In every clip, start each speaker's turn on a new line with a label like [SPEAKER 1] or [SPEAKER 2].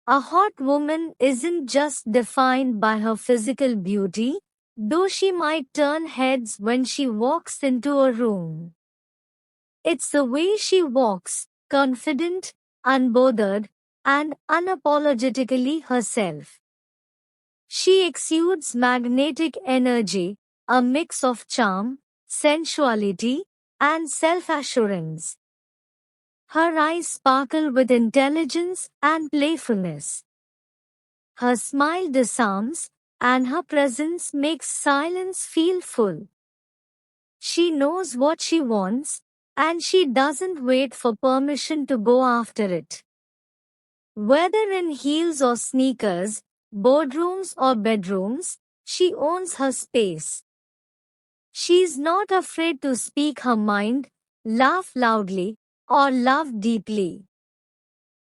[SPEAKER 1] A hot woman isn't just defined by her physical beauty, though she might turn heads when she walks into a room. It's the way she walks, confident, unbothered, and unapologetically herself. She exudes magnetic energy, a mix of charm, sensuality, and self-assurance. Her eyes sparkle with intelligence and playfulness. Her smile disarms, and her presence makes silence feel full. She knows what she wants, and she doesn't wait for permission to go after it. Whether in heels or sneakers, boardrooms or bedrooms, she owns her space. She's not afraid to speak her mind, laugh loudly, or love deeply.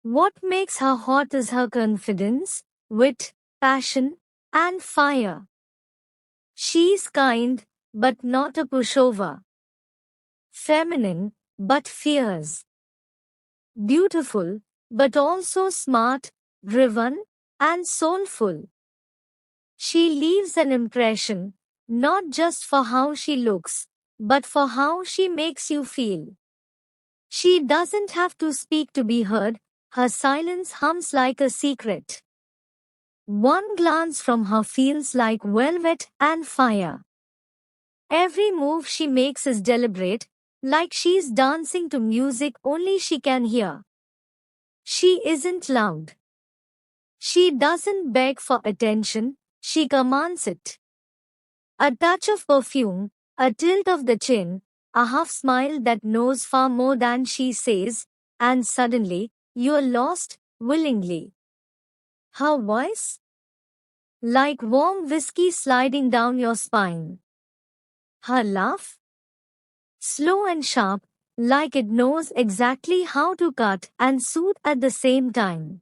[SPEAKER 1] What makes her hot is her confidence, wit, passion, and fire. She's kind, but not a pushover. Feminine, but fierce. Beautiful, but also smart, driven, and soulful. She leaves an impression, not just for how she looks, but for how she makes you feel. She doesn't have to speak to be heard, her silence hums like a secret. One glance from her feels like velvet and fire. Every move she makes is deliberate, like she's dancing to music only she can hear. She isn't loud. She doesn't beg for attention, she commands it. A touch of perfume, a tilt of the chin, a half smile that knows far more than she says, and suddenly, you're lost, willingly. Her voice? Like warm whiskey sliding down your spine. Her laugh? Slow and sharp, like it knows exactly how to cut and soothe at the same time.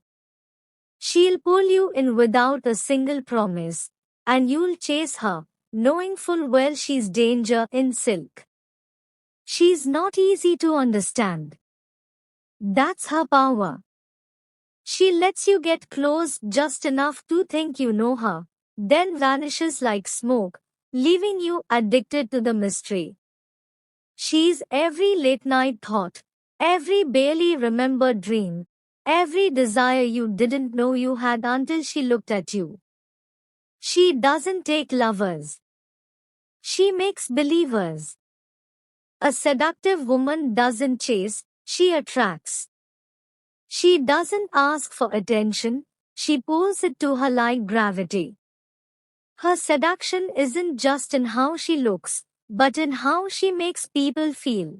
[SPEAKER 1] She'll pull you in without a single promise, and you'll chase her, knowing full well she's danger in silk. She's not easy to understand. That's her power. She lets you get close just enough to think you know her, then vanishes like smoke, leaving you addicted to the mystery. She's every late night thought, every barely remembered dream, every desire you didn't know you had until she looked at you. She doesn't take lovers. She makes believers. A seductive woman doesn't chase, she attracts. She doesn't ask for attention, she pulls it to her like gravity. Her seduction isn't just in how she looks, but in how she makes people feel.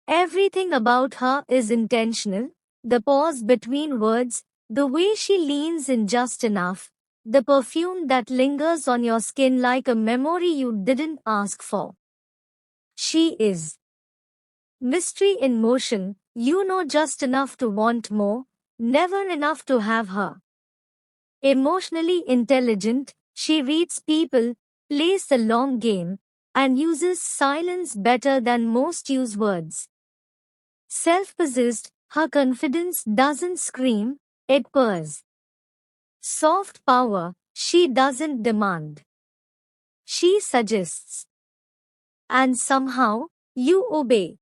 [SPEAKER 1] Everything about her is intentional, the pause between words, the way she leans in just enough, the perfume that lingers on your skin like a memory you didn't ask for. She is mystery in motion, you know just enough to want more, never enough to have her. Emotionally intelligent, she reads people, plays the long game, and uses silence better than most use words. Self-possessed, her confidence doesn't scream, it purrs. Soft power, she doesn't demand. She suggests. And somehow, you obey.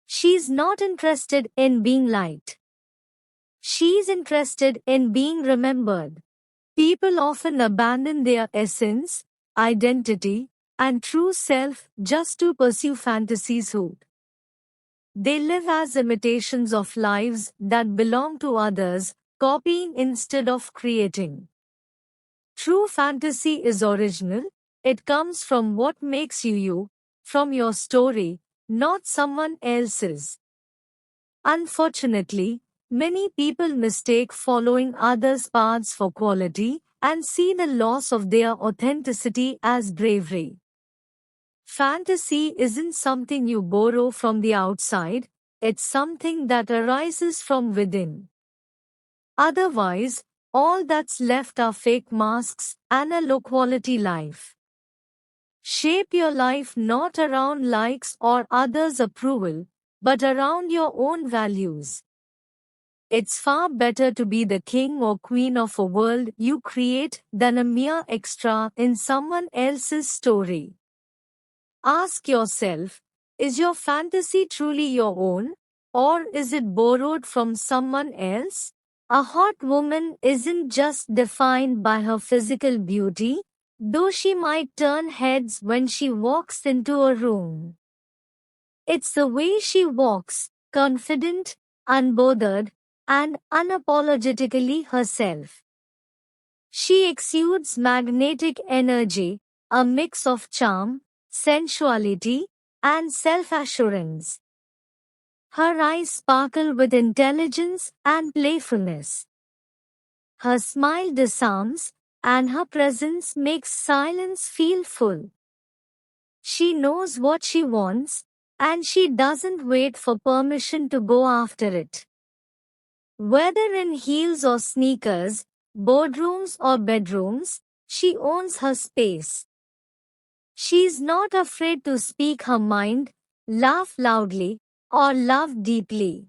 [SPEAKER 1] She's not interested in being liked. She's interested in being remembered. People often abandon their essence, identity, and true self just to pursue fantasies who they live as imitations of lives that belong to others, copying instead of creating. True fantasy is original, it comes from what makes you you, from your story, not someone else's. Unfortunately, many people mistake following others' paths for quality and see the loss of their authenticity as bravery. Fantasy isn't something you borrow from the outside, it's something that arises from within. Otherwise, all that's left are fake masks and a low-quality life. Shape your life not around likes or others' approval, but around your own values. It's far better to be the king or queen of a world you create than a mere extra in someone else's story. Ask yourself, is your fantasy truly your own, or is it borrowed from someone else? A hot woman isn't just defined by her physical beauty, though she might turn heads when she walks into a room. It's the way she walks, confident, unbothered, and unapologetically herself. She exudes magnetic energy, a mix of charm, sensuality, and self-assurance. Her eyes sparkle with intelligence and playfulness. Her smile disarms, and her presence makes silence feel full. She knows what she wants, and she doesn't wait for permission to go after it. Whether in heels or sneakers, boardrooms or bedrooms, she owns her space. She's not afraid to speak her mind, laugh loudly, or love deeply.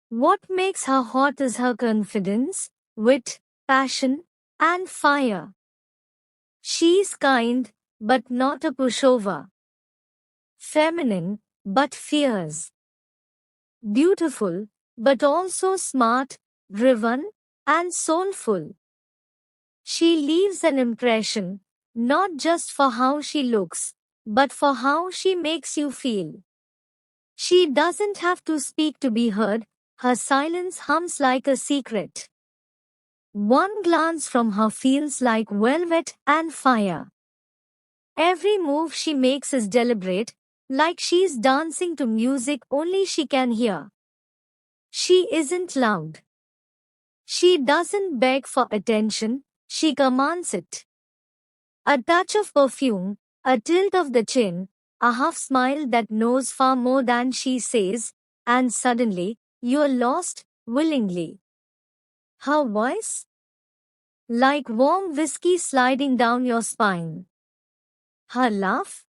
[SPEAKER 1] What makes her hot is her confidence, wit, passion, and fire. She's kind, but not a pushover. Feminine, but fierce. Beautiful, but also smart, driven, and soulful. She leaves an impression, not just for how she looks, but for how she makes you feel. She doesn't have to speak to be heard, her silence hums like a secret. One glance from her feels like velvet and fire. Every move she makes is deliberate, like she's dancing to music only she can hear. She isn't loud. She doesn't beg for attention, she commands it. A touch of perfume, a tilt of the chin, a half smile that knows far more than she says, and suddenly, you're lost, willingly. Her voice? Like warm whiskey sliding down your spine. Her laugh?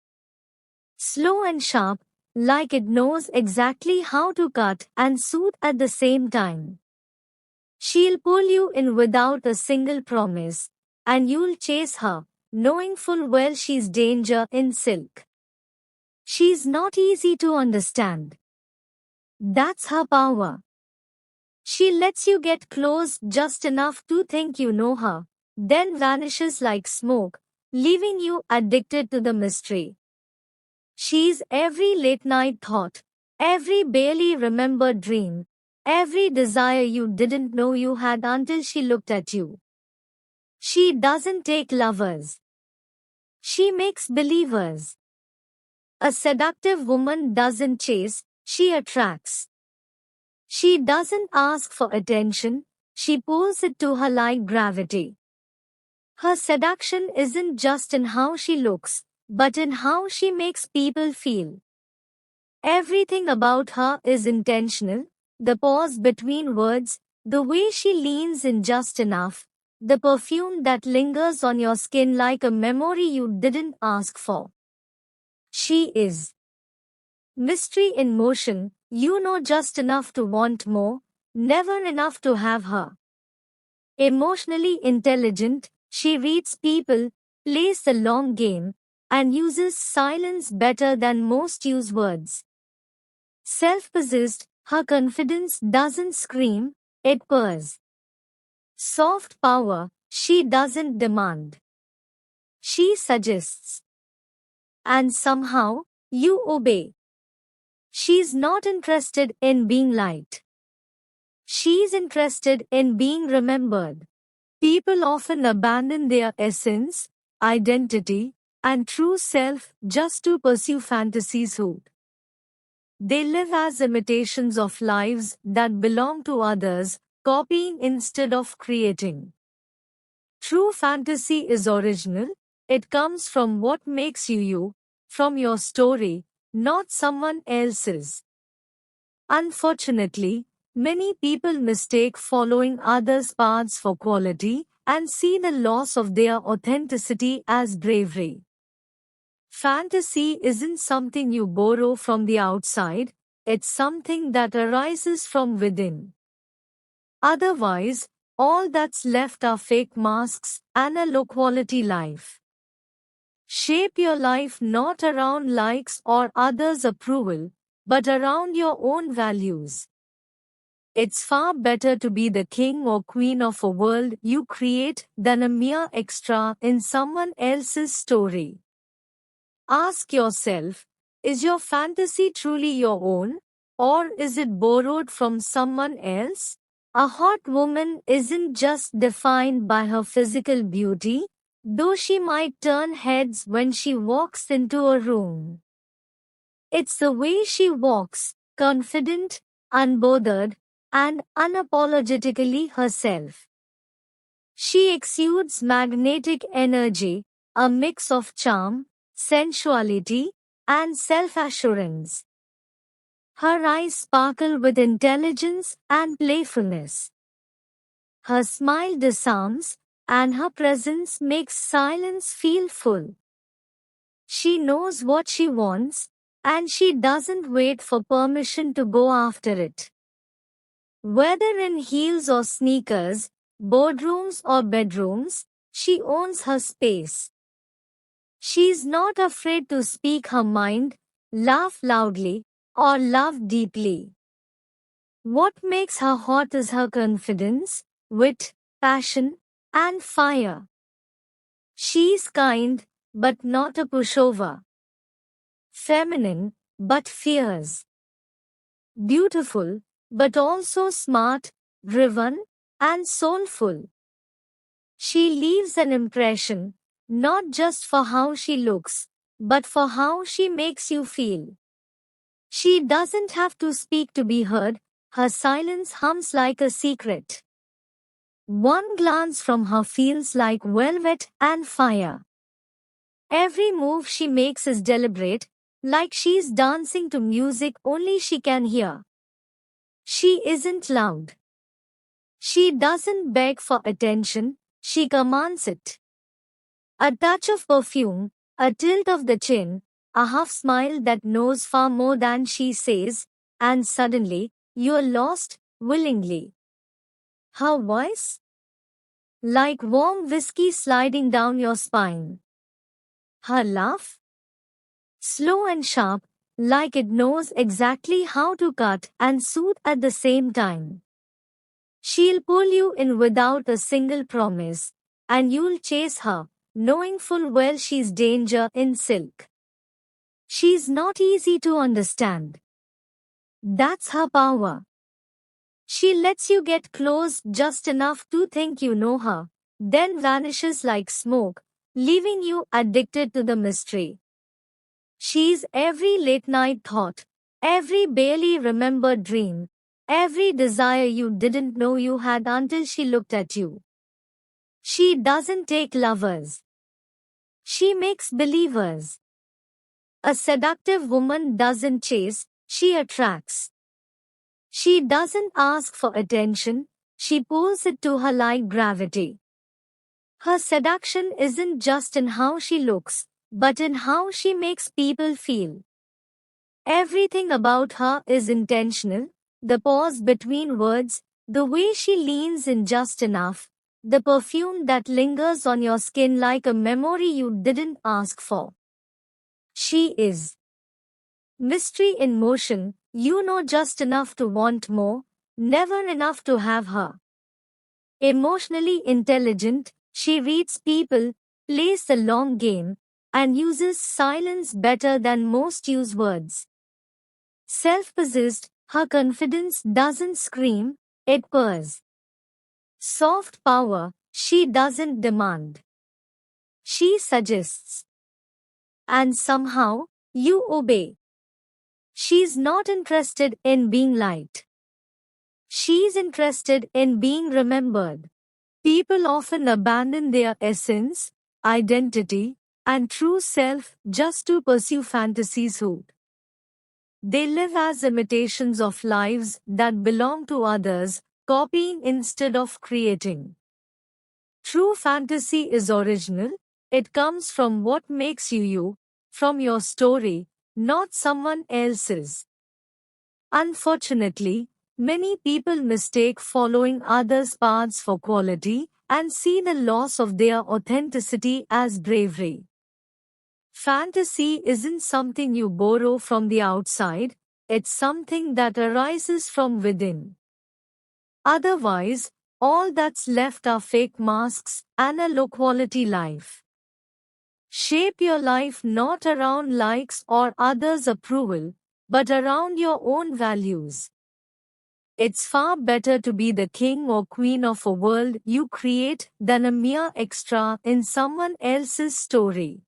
[SPEAKER 1] Slow and sharp, like it knows exactly how to cut and soothe at the same time. She'll pull you in without a single promise, and you'll chase her, knowing full well she's danger in silk. She's not easy to understand. That's her power. She lets you get close just enough to think you know her, then vanishes like smoke, leaving you addicted to the mystery. She's every late night thought, every barely remembered dream, every desire you didn't know you had until she looked at you. She doesn't take lovers. She makes believers. A seductive woman doesn't chase, she attracts. She doesn't ask for attention, she pulls it to her like gravity. Her seduction isn't just in how she looks, but in how she makes people feel. Everything about her is intentional, the pause between words, the way she leans in just enough, the perfume that lingers on your skin like a memory you didn't ask for. She is mystery in motion, you know just enough to want more, never enough to have her. Emotionally intelligent, she reads people, plays the long game, and uses silence better than most use words. Self-possessed, her confidence doesn't scream, it purrs. Soft power, she doesn't demand. She suggests. And somehow, you obey. She's not interested in being liked. She's interested in being remembered. People often abandon their essence, identity, and true self just to pursue fantasies who they live as imitations of lives that belong to others, copying instead of creating. True fantasy is original, it comes from what makes you you, from your story, not someone else's. Unfortunately, many people mistake following others' paths for quality and see the loss of their authenticity as bravery. Fantasy isn't something you borrow from the outside, it's something that arises from within. Otherwise, all that's left are fake masks and a low-quality life. Shape your life not around likes or others' approval, but around your own values. It's far better to be the king or queen of a world you create than a mere extra in someone else's story. Ask yourself, is your fantasy truly your own, or is it borrowed from someone else? A hot woman isn't just defined by her physical beauty, though she might turn heads when she walks into a room. It's the way she walks, confident, unbothered, and unapologetically herself. She exudes magnetic energy, a mix of charm, sensuality, and self-assurance. Her eyes sparkle with intelligence and playfulness. Her smile disarms, and her presence makes silence feel full. She knows what she wants, and she doesn't wait for permission to go after it. Whether in heels or sneakers, boardrooms or bedrooms, she owns her space. She's not afraid to speak her mind, laugh loudly, or love deeply. What makes her hot is her confidence, wit, passion, and fire. She's kind, but not a pushover. Feminine, but fierce. Beautiful, but also smart, driven, and soulful. She leaves an impression, not just for how she looks, but for how she makes you feel. She doesn't have to speak to be heard, her silence hums like a secret. One glance from her feels like velvet and fire. Every move she makes is deliberate, like she's dancing to music only she can hear. She isn't loud. She doesn't beg for attention, she commands it. A touch of perfume, a tilt of the chin, a half smile that knows far more than she says, and suddenly, you're lost, willingly. Her voice? Like warm whiskey sliding down your spine. Her laugh? Slow and sharp, like it knows exactly how to cut and soothe at the same time. She'll pull you in without a single promise, and you'll chase her, knowing full well she's danger in silk. She's not easy to understand. That's her power. She lets you get close just enough to think you know her, then vanishes like smoke, leaving you addicted to the mystery. She's every late night thought, every barely remembered dream, every desire you didn't know you had until she looked at you. She doesn't take lovers. She makes believers. A seductive woman doesn't chase, she attracts. She doesn't ask for attention, she pulls it to her like gravity. Her seduction isn't just in how she looks, but in how she makes people feel. Everything about her is intentional, the pause between words, the way she leans in just enough, the perfume that lingers on your skin like a memory you didn't ask for. She is mystery in motion, you know just enough to want more, never enough to have her. Emotionally intelligent, she reads people, plays the long game, and uses silence better than most use words. Self-possessed, her confidence doesn't scream, it purrs. Soft power, she doesn't demand. She suggests. And somehow, you obey. She's not interested in being liked. She's interested in being remembered. People often abandon their essence, identity, and true self just to pursue fantasies. They live as imitations of lives that belong to others, copying instead of creating. True fantasy is original, it comes from what makes you you, from your story, not someone else's. Unfortunately, Many people mistake following others' paths for quality and see the loss of their authenticity as bravery. Fantasy isn't something you borrow from the outside, it's something that arises from within. Otherwise, all that's left are fake masks and a low-quality life. Shape your life not around likes or others' approval, but around your own values. It's far better to be the king or queen of a world you create than a mere extra in someone else's story.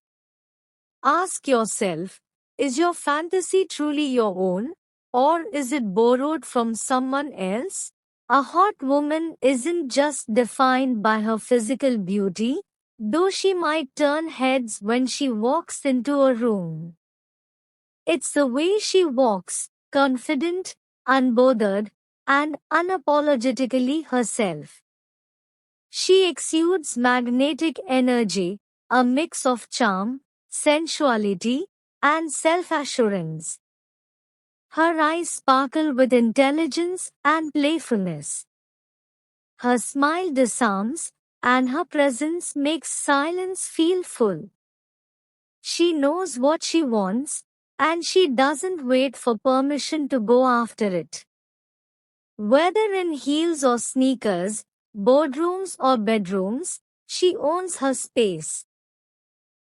[SPEAKER 1] Ask yourself, is your fantasy truly your own, or is it borrowed from someone else? A hot woman isn't just defined by her physical beauty, though she might turn heads when she walks into a room. It's the way she walks, confident, unbothered, and unapologetically herself. She exudes magnetic energy, a mix of charm, sensuality, and self-assurance. Her eyes sparkle with intelligence and playfulness. Her smile disarms, and her presence makes silence feel full. She knows what she wants, and she doesn't wait for permission to go after it. Whether in heels or sneakers, boardrooms or bedrooms, she owns her space.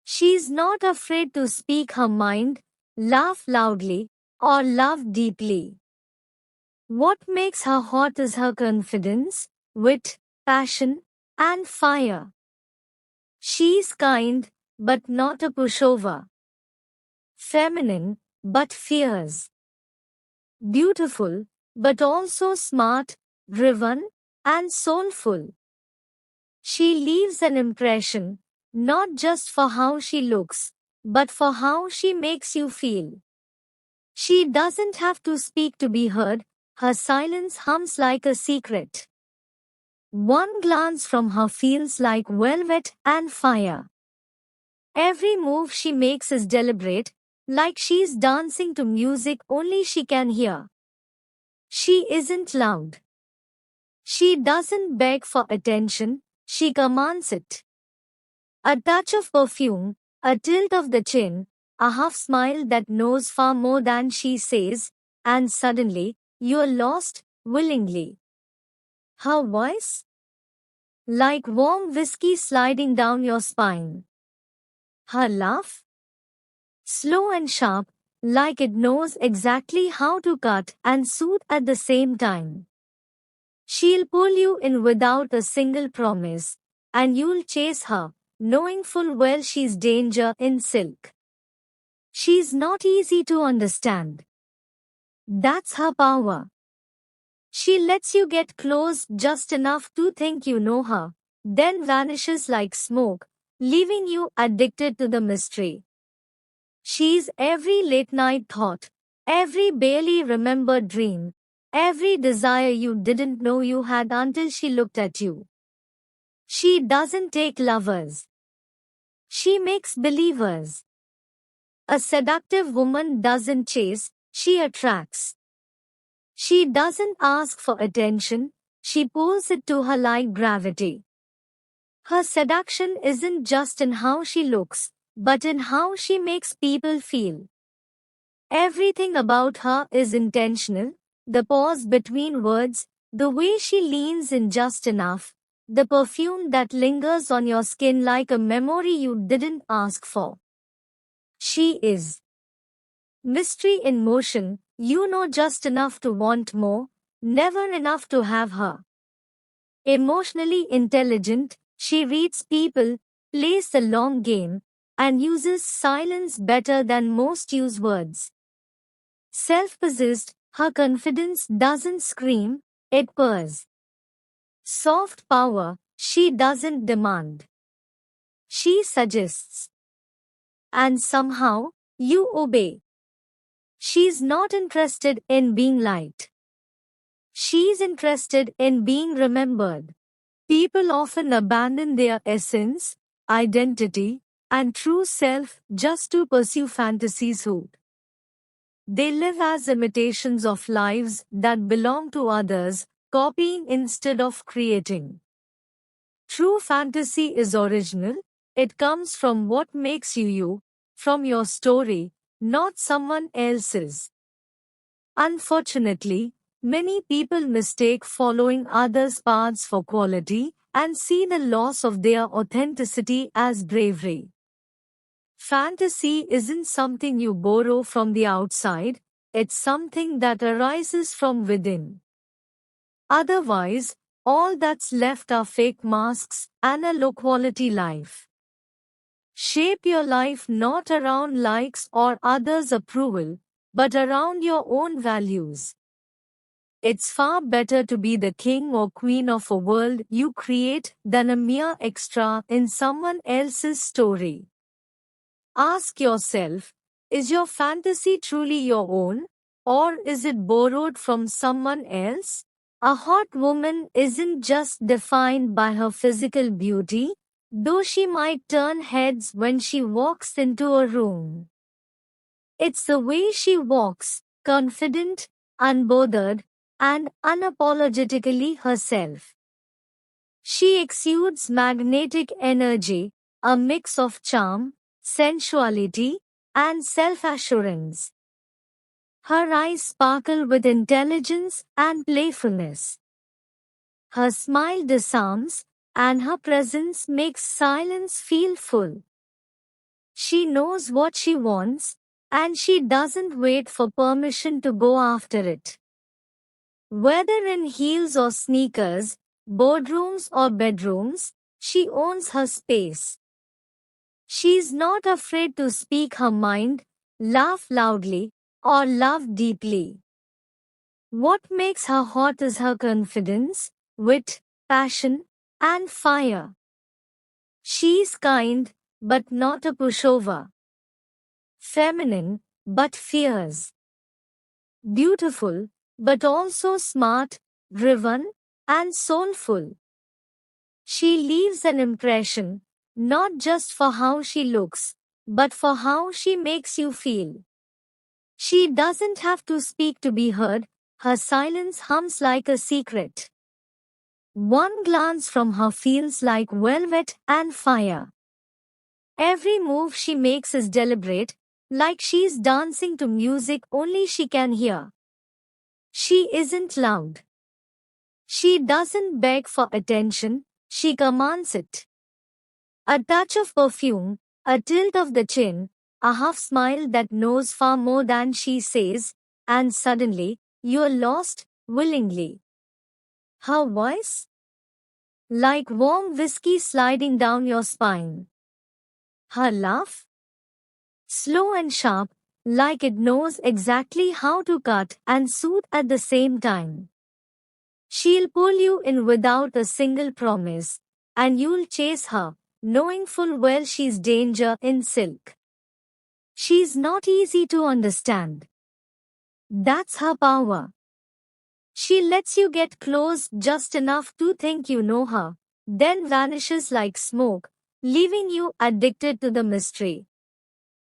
[SPEAKER 1] She's not afraid to speak her mind, laugh loudly, or love deeply. What makes her hot is her confidence, wit, passion, and fire. She's kind, but not a pushover. Feminine, but fierce. Beautiful, but also smart, driven, and soulful. She leaves an impression, not just for how she looks, but for how she makes you feel. She doesn't have to speak to be heard, her silence hums like a secret. One glance from her feels like velvet and fire. Every move she makes is deliberate, like she's dancing to music only she can hear. She isn't loud. She doesn't beg for attention, she commands it. A touch of perfume, a tilt of the chin, a half smile that knows far more than she says, and suddenly, you're lost, willingly. Her voice? Like warm whiskey sliding down your spine. Her laugh? Slow and sharp, like it knows exactly how to cut and soothe at the same time. She'll pull you in without a single promise, and you'll chase her, knowing full well she's danger in silk. She's not easy to understand. That's her power. She lets you get close just enough to think you know her, then vanishes like smoke, leaving you addicted to the mystery. She's every late night thought, every barely remembered dream, every desire you didn't know you had until she looked at you. She doesn't take lovers. She makes believers. A seductive woman doesn't chase, she attracts. She doesn't ask for attention, she pulls it to her like gravity. Her seduction isn't just in how she looks, but in how she makes people feel. Everything about her is intentional, the pause between words, the way she leans in just enough, the perfume that lingers on your skin like a memory you didn't ask for. She is mystery in motion, you know just enough to want more, never enough to have her. Emotionally intelligent, she reads people, plays the long game, and uses silence better than most use words. Self-possessed, her confidence doesn't scream, it purrs. Soft power, she doesn't demand. She suggests. And somehow, you obey. She's not interested in being liked. She's interested in being remembered. People often abandon their essence, identity, and true self just to pursue fantasies hood. They live as imitations of lives that belong to others, copying instead of creating. True fantasy is original. It comes from what makes you you, from your story, not someone else's. Unfortunately, many people mistake following others' paths for quality and see the loss of their authenticity as bravery. Fantasy isn't something you borrow from the outside, it's something that arises from within. Otherwise, all that's left are fake masks and a low quality life. Shape your life not around likes or others' approval, but around your own values. It's far better to be the king or queen of a world you create than a mere extra in someone else's story. Ask yourself, is your fantasy truly your own, or is it borrowed from someone else? A hot woman isn't just defined by her physical beauty, though she might turn heads when she walks into a room. It's the way she walks, confident, unbothered, and unapologetically herself. She exudes magnetic energy, a mix of charm, sensuality, and self-assurance. Her eyes sparkle with intelligence and playfulness. Her smile disarms, and her presence makes silence feel full. She knows what she wants, and she doesn't wait for permission to go after it. Whether in heels or sneakers, boardrooms or bedrooms, she owns her space. She's not afraid to speak her mind, laugh loudly, or love deeply. What makes her hot is her confidence, wit, passion, and fire. She's kind, but not a pushover. Feminine, but fierce. Beautiful, but also smart, driven, and soulful. She leaves an impression, not just for how she looks, but for how she makes you feel. She doesn't have to speak to be heard, her silence hums like a secret. One glance from her feels like velvet and fire. Every move she makes is deliberate, like she's dancing to music only she can hear. She isn't loud. She doesn't beg for attention, she commands it. A touch of perfume, a tilt of the chin, a half smile that knows far more than she says, and suddenly, you're lost, willingly. Her voice? Like warm whiskey sliding down your spine. Her laugh? Slow and sharp, like it knows exactly how to cut and soothe at the same time. She'll pull you in without a single promise, and you'll chase her, knowing full well she's danger in silk. She's not easy to understand. That's her power. She lets you get close just enough to think you know her, then vanishes like smoke, leaving you addicted to the mystery.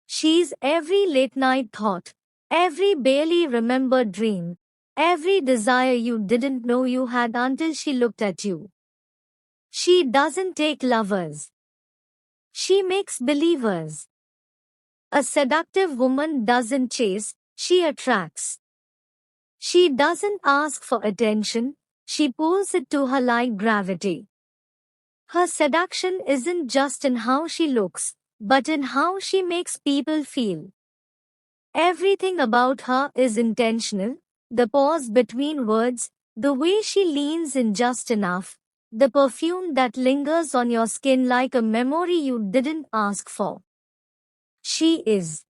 [SPEAKER 1] She's every late night thought, every barely remembered dream, every desire you didn't know you had until she looked at you. She doesn't take lovers. She makes believers. A seductive woman doesn't chase, she attracts. She doesn't ask for attention, she pulls it to her like gravity. Her seduction isn't just in how she looks, but in how she makes people feel. Everything about her is intentional, the pause between words, the way she leans in just enough, the perfume that lingers on your skin like a memory you didn't ask for. She is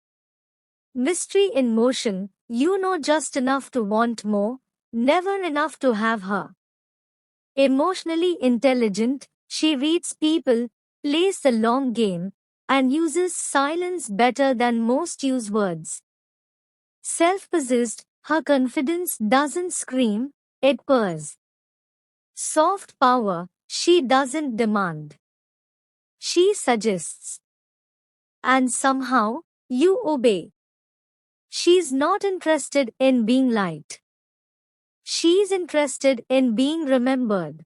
[SPEAKER 1] mystery in motion, you know just enough to want more, never enough to have her. Emotionally intelligent, she reads people, plays the long game, and uses silence better than most use words. Self-possessed, her confidence doesn't scream, it purrs. Soft power, she doesn't demand. She suggests. And somehow, you obey. She's not interested in being liked. She's interested in being remembered.